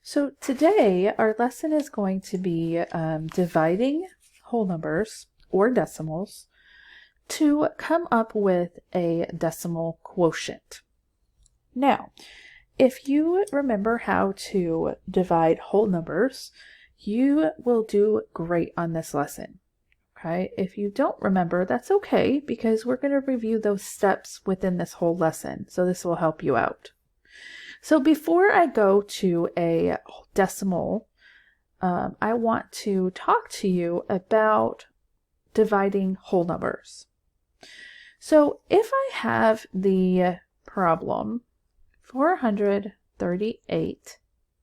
So today our lesson is going to be dividing whole numbers or decimals to come up with a decimal quotient. Now, if you remember how to divide whole numbers, you will do great on this lesson. Okay, if you don't remember, that's okay because we're going to review those steps within this whole lesson, so this will help you out. So before I go to a decimal, I want to talk to you about dividing whole numbers. So if I have the problem 438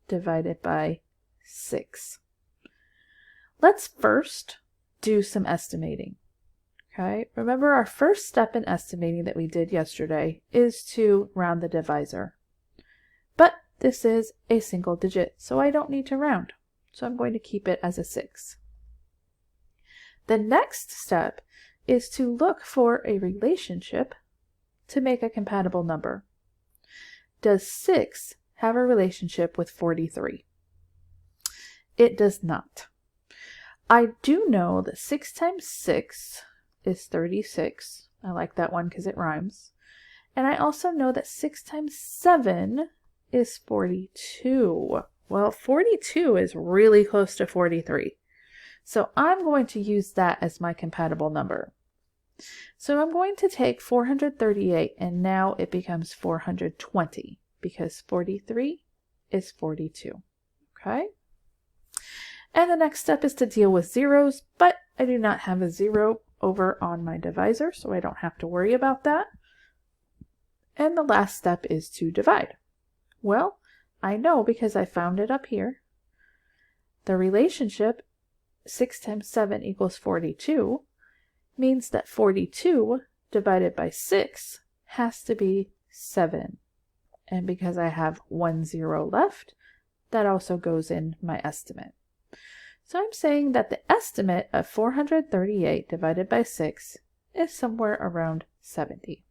divided by 6, let's first do some estimating. Okay, remember our first step in estimating that we did yesterday is to round the divisor. But this is a single digit, so I don't need to round. So I'm going to keep it as a 6. The next step is to look for a relationship to make a compatible number. Does 6 have a relationship with 43? It does not. I do know that 6 times 6 is 36. I like that one because it rhymes. And I also know that 6 times 7 is 42. Well, 42 is really close to 43. So I'm going to use that as my compatible number. So I'm going to take 438 and now it becomes 420 because 43 is 42. Okay? And the next step is to deal with zeros, but I do not have a 0 over on my divisor, so I don't have to worry about that. And the last step is to divide. Well, I know because I found it up here. The relationship 6 times 7 equals 42 means that 42 divided by 6 has to be 7. And because I have 1 0 left, that also goes in my estimate. So I'm saying that the estimate of 438 divided by 6 is somewhere around 70.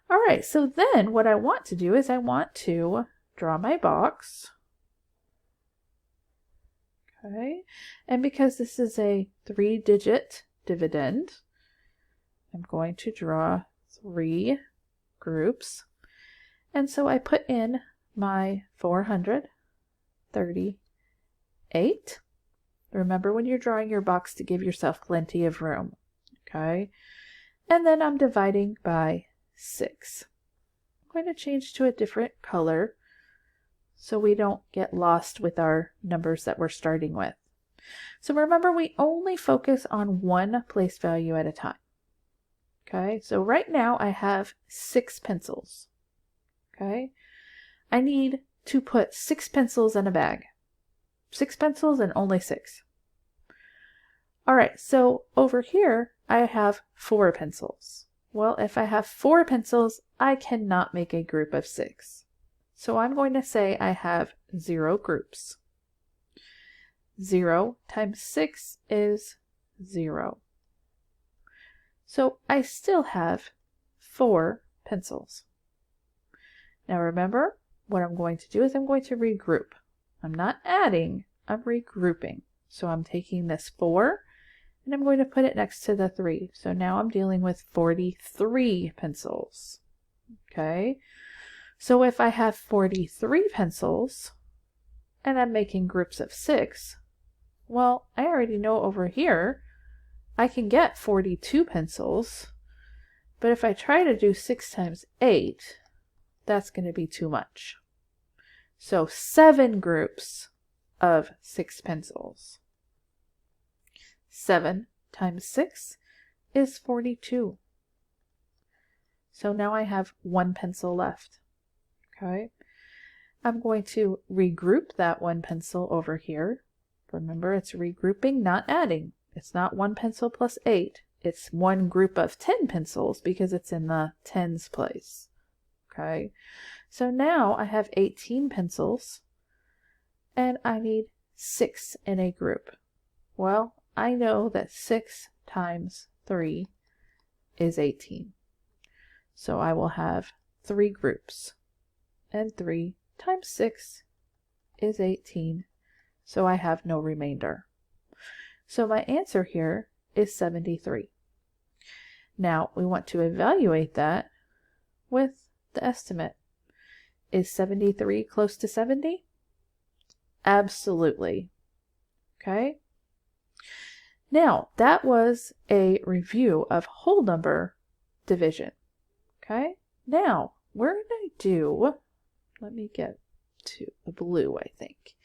All right, so then what I want to do is I want to draw my box. Okay, and because this is a 3-digit dividend, I'm going to draw 3 groups. And so I put in my 438. Remember when you're drawing your box to give yourself plenty of room. Okay, and then I'm dividing by 6. I'm going to change to a different color so we don't get lost with our numbers that we're starting with. So remember, we only focus on one place value at a time. Okay, so right now I have 6 pencils. Okay, I need to put 6 pencils in a bag. 6 pencils and only 6. All right, so over here I have 4 pencils. Well, if I have 4 pencils, I cannot make a group of 6. So I'm going to say I have 0 groups. 0 times 6 is 0. So I still have 4 pencils. Now remember, what I'm going to do is I'm going to regroup. I'm not adding, I'm regrouping. So I'm taking this 4 and I'm going to put it next to the 3. So now I'm dealing with 43 pencils. Okay, so if I have 43 pencils and I'm making groups of 6, well, I already know over here I can get 42 pencils, but if I try to do 6 times 8, that's going to be too much. So 7 groups of 6 pencils. 7 times 6 is 42. So now I have 1 pencil left. Okay, I'm going to regroup that 1 pencil over here. Remember, it's regrouping, not adding. It's not 1 pencil plus 8. It's one group of 10 pencils because it's in the tens place. Okay, so now I have 18 pencils and I need 6 in a group. Well, I know that 6 times 3 is 18. So I will have 3 groups. And 3 times 6 is 18, so I have no remainder. So my answer here is 73. Now we want to evaluate that with the estimate. Is 73 close to 70? Absolutely. Okay. Now that was a review of whole number division. Okay. Now we're going to do, let me get to the blue, I think.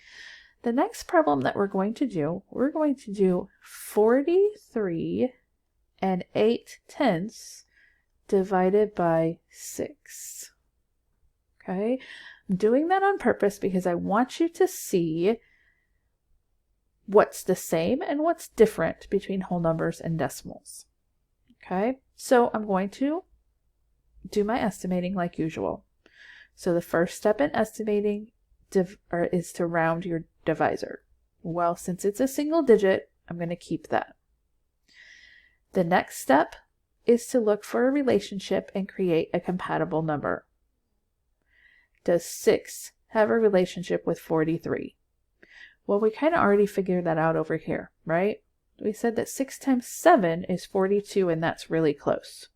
The next problem that we're going to do 43 8/10 divided by 6. Okay, I'm doing that on purpose because I want you to see what's the same and what's different between whole numbers and decimals. Okay, so I'm going to do my estimating like usual. So the first step in estimating is to round your divisor. Well, since it's a single digit, I'm going to keep that. The next step is to look for a relationship and create a compatible number. Does 6 have a relationship with 43? Well, we kind of already figured that out over here, right? We said that 6 times 7 is 42, and that's really close.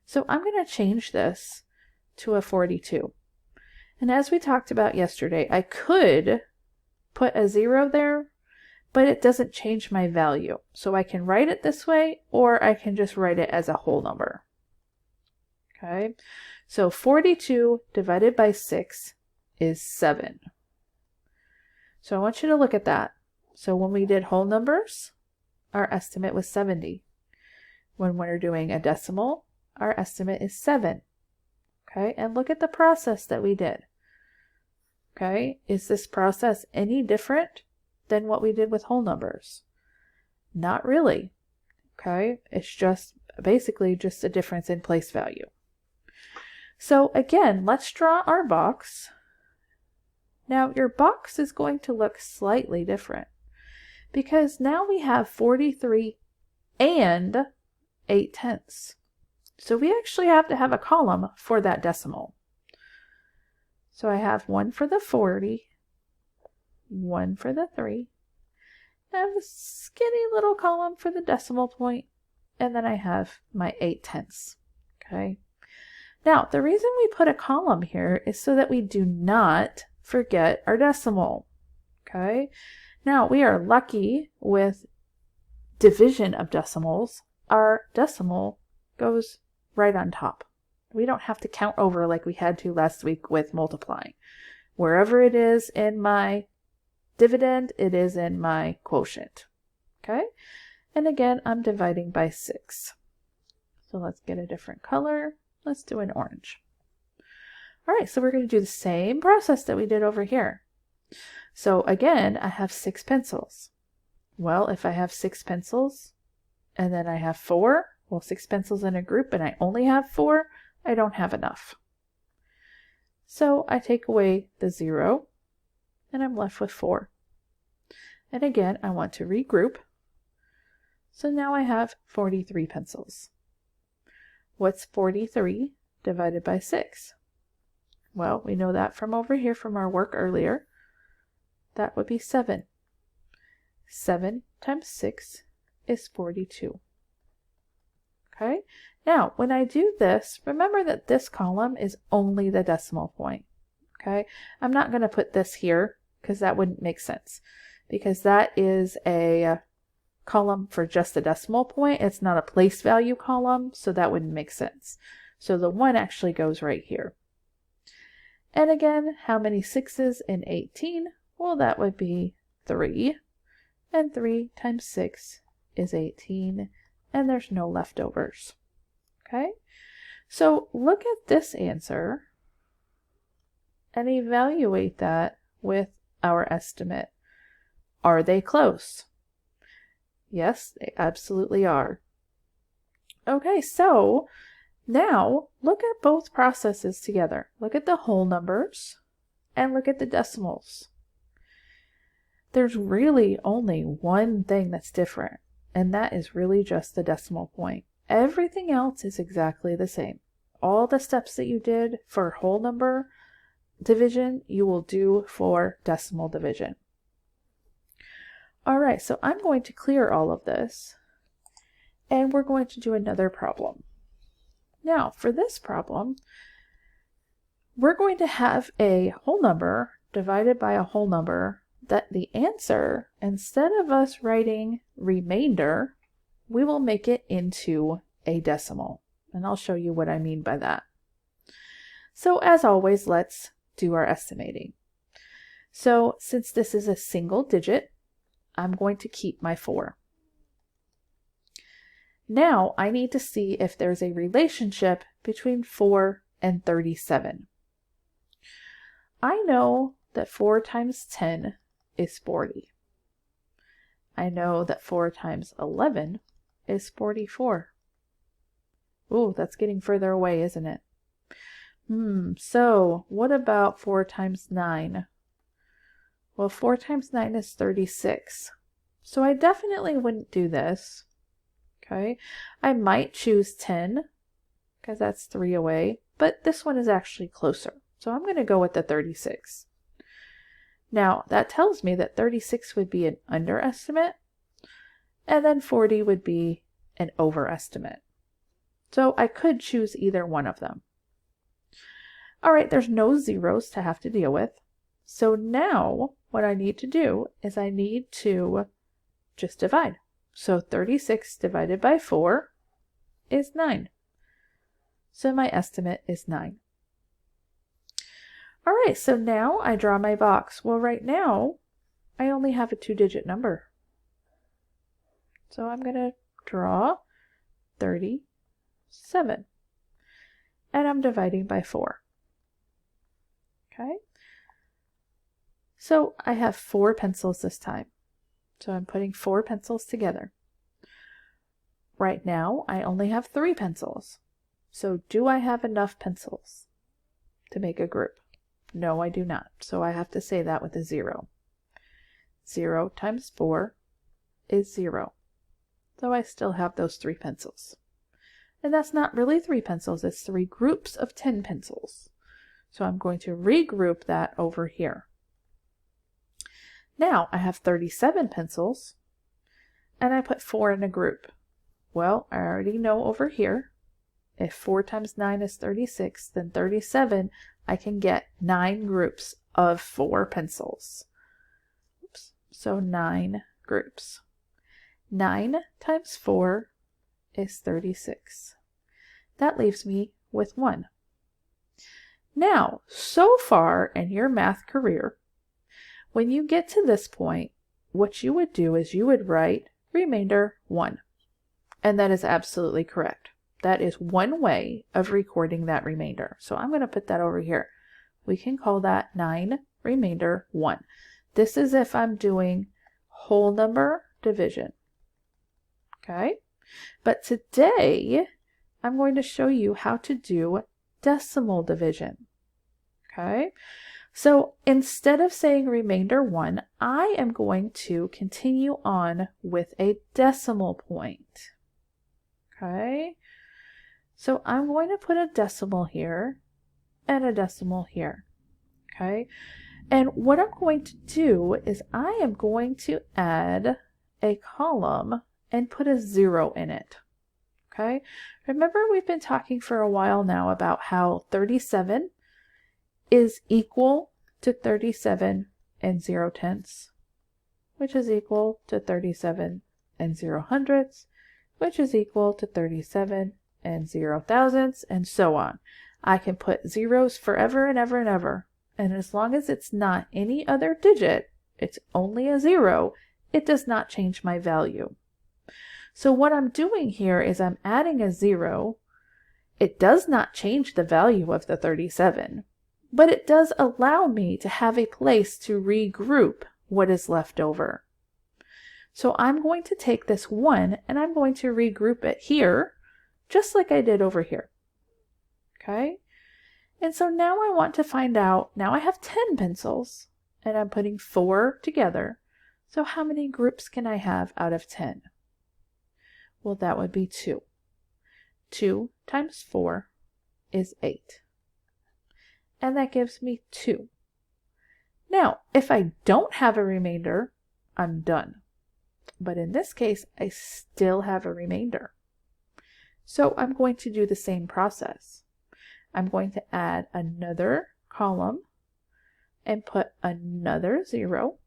So I'm going to change this to a 42. And as we talked about yesterday, I could put a 0 there, but it doesn't change my value. So I can write it this way, or I can just write it as a whole number. Okay, so 42 divided by 6 is 7. So I want you to look at that. So when we did whole numbers, our estimate was 70. When we're doing a decimal, our estimate is 7. Okay, and look at the process that we did. Okay, is this process any different than what we did with whole numbers? Not really. Okay, it's just basically just a difference in place value. So again, let's draw our box. Now your box is going to look slightly different because now we have 43 and 8/10. So we actually have to have a column for that decimal. So I have one for the 40, one for the 3. I have a skinny little column for the decimal point, and then I have my 8/10. Okay. Now, the reason we put a column here is so that we do not forget our decimal. Okay. Now, we are lucky with division of decimals. Our decimal goes right on top. We don't have to count over like we had to last week with multiplying. Wherever it is in my dividend, it is in my quotient. Okay? And again, I'm dividing by 6. So let's get a different color. Let's do an orange. All right, so we're going to do the same process that we did over here. So again, I have 6 pencils. Well, if I have 6 pencils and then I have 4, well, 6 pencils in a group and I only have 4, I don't have enough. So I take away the 0 and I'm left with 4. And again, I want to regroup. So now I have 43 pencils. What's 43 divided by 6? Well, we know that from over here from our work earlier. That would be 7. 7 times 6 is 42. Okay? Now, when I do this, remember that this column is only the decimal point. Okay? I'm not going to put this here because that wouldn't make sense, because that is a column for just the decimal point. It's not a place value column, so that wouldn't make sense. So the 1 actually goes right here. And again, how many 6s in 18? Well, that would be 3. And 3 times 6 is 18, and there's no leftovers. Okay? So look at this answer and evaluate that with our estimate. Are they close? Yes, they absolutely are. Okay, so now look at both processes together. Look at the whole numbers and look at the decimals. There's really only one thing that's different, and that is really just the decimal point. Everything else is exactly the same. All the steps that you did for whole number, division you will do for decimal division. All right, so I'm going to clear all of this, and we're going to do another problem. Now, for this problem, we're going to have a whole number divided by a whole number that the answer, instead of us writing remainder, we will make it into a decimal. And I'll show you what I mean by that. So as always, let's do our estimating. So since this is a single digit, I'm going to keep my 4. Now I need to see if there's a relationship between 4 and 37. I know that 4 times 10 is 40. I know that 4 times 11 is 44. Ooh, that's getting further away, isn't it? So what about 4 times 9? Well, 4 times 9 is 36. So I definitely wouldn't do this. Okay, I might choose 10 because that's 3 away, but this one is actually closer. So I'm going to go with the 36. Now that tells me that 36 would be an underestimate, and then 40 would be an overestimate. So I could choose either one of them. All right, there's no zeros to have to deal with. So now what I need to do is I need to just divide. So 36 divided by 4 is 9. So my estimate is 9. All right, so now I draw my box. Well, right now I only have a 2-digit number. So I'm going to draw 37. And I'm dividing by 4. Okay. So I have 4 pencils this time. So I'm putting 4 pencils together. Right now, I only have 3 pencils. So do I have enough pencils to make a group? No, I do not. So I have to say that with a 0. 0 times 4 is 0. So I still have those 3 pencils. And that's not really 3 pencils, it's 3 groups of 10 pencils. So I'm going to regroup that over here. Now I have 37 pencils, and I put 4 in a group. Well, I already know over here, if 4 times 9 is 36, then 37, I can get 9 groups of 4 pencils. Oops. So 9 groups. 9 times 4 is 36. That leaves me with 1. Now, so far in your math career, when you get to this point, what you would do is you would write remainder 1. And that is absolutely correct. That is one way of recording that remainder. So I'm going to put that over here. We can call that 9 remainder 1. This is if I'm doing whole number division. Okay? But today, I'm going to show you how to do decimal division. Okay? So instead of saying remainder 1, I am going to continue on with a decimal point. Okay? So I'm going to put a decimal here and a decimal here. Okay? And what I'm going to do is I am going to add a column and put a 0 in it. Okay? Remember, we've been talking for a while now about how 37 is equal to 37 and 0 tenths, which is equal to 37 and 0 hundredths, which is equal to 37 and 0 thousandths, and so on. I can put zeros forever and ever and ever, and as long as it's not any other digit, it's only a 0, it does not change my value. So what I'm doing here is I'm adding a 0. It does not change the value of the 37, but it does allow me to have a place to regroup what is left over. So I'm going to take this 1 and I'm going to regroup it here, just like I did over here. Okay? And so now I want to find out, now I have 10 pencils and I'm putting 4 together. So how many groups can I have out of 10? Well, that would be 2. 2 times 4 is 8. and that gives me 2. Now, if I don't have a remainder, I'm done. But in this case, I still have a remainder. So I'm going to do the same process. I'm going to add another column and put another 0.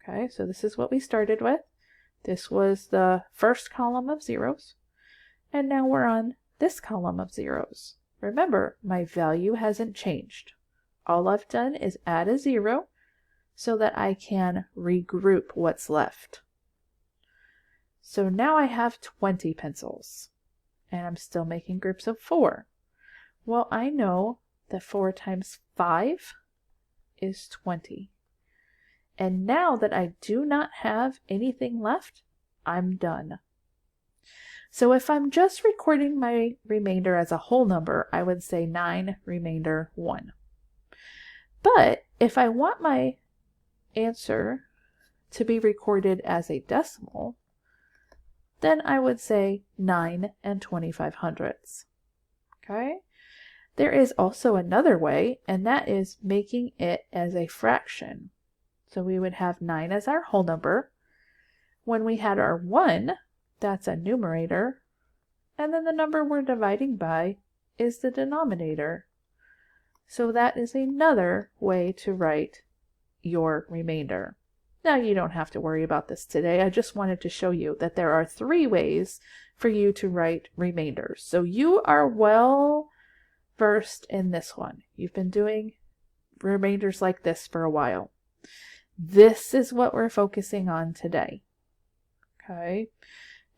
Okay, so this is what we started with. This was the first column of zeros. And now we're on this column of zeros. Remember, my value hasn't changed. All I've done is add a 0 so that I can regroup what's left. So now I have 20 pencils, and I'm still making groups of 4. Well, I know that 4 times 5 is 20. And now that I do not have anything left, I'm done. So if I'm just recording my remainder as a whole number, I would say 9 remainder 1. But if I want my answer to be recorded as a decimal, then I would say 9 25/100. Okay? There is also another way, and that is making it as a fraction. So we would have 9 as our whole number. When we had our 1, that's a numerator, and then the number we're dividing by is the denominator. So that is another way to write your remainder. Now you don't have to worry about this today. I just wanted to show you that there are 3 ways for you to write remainders. So you are well versed in this one. You've been doing remainders like this for a while. This is what we're focusing on today. Okay?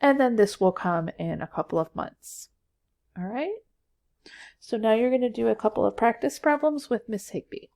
And then this will come in a couple of months. All right? So now you're going to do a couple of practice problems with Miss Higby.